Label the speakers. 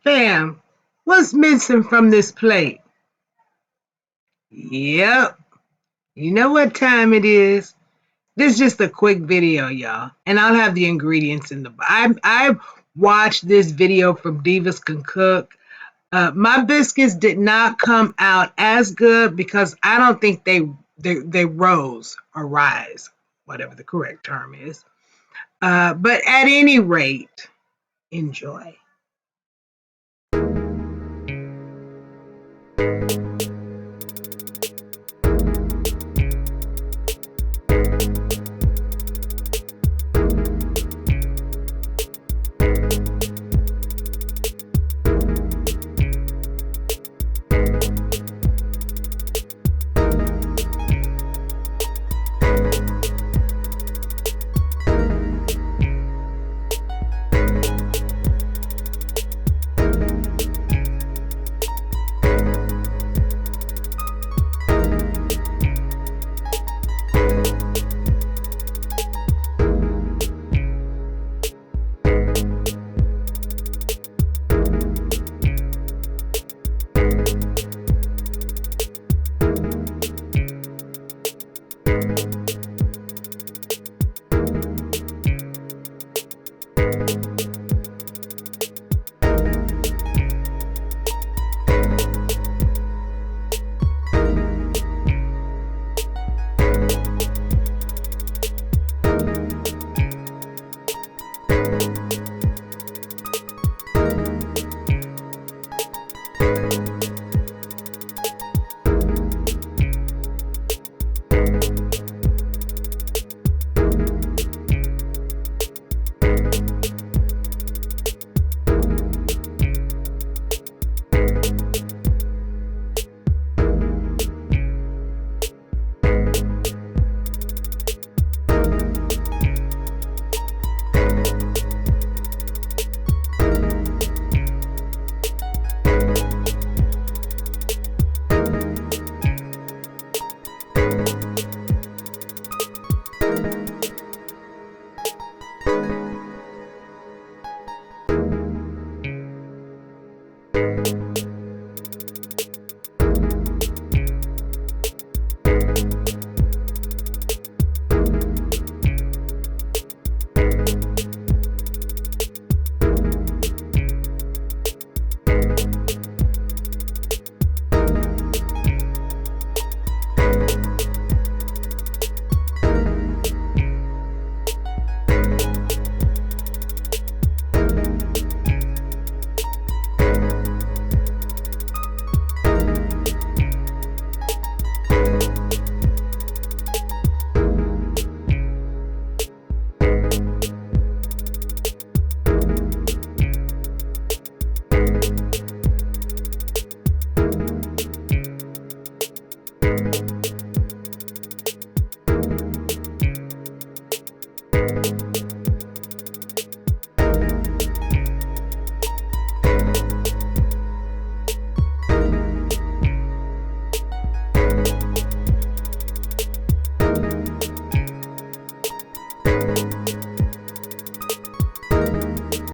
Speaker 1: Fam, what's missing from this plate? Yep, you know what time it is. This is just a quick video, y'all, and I'll have the ingredients in the. I watched this video from Divas Can Cook. My biscuits did not come out as good because I don't think they rose or rise, whatever the correct term is. But at any rate, enjoy.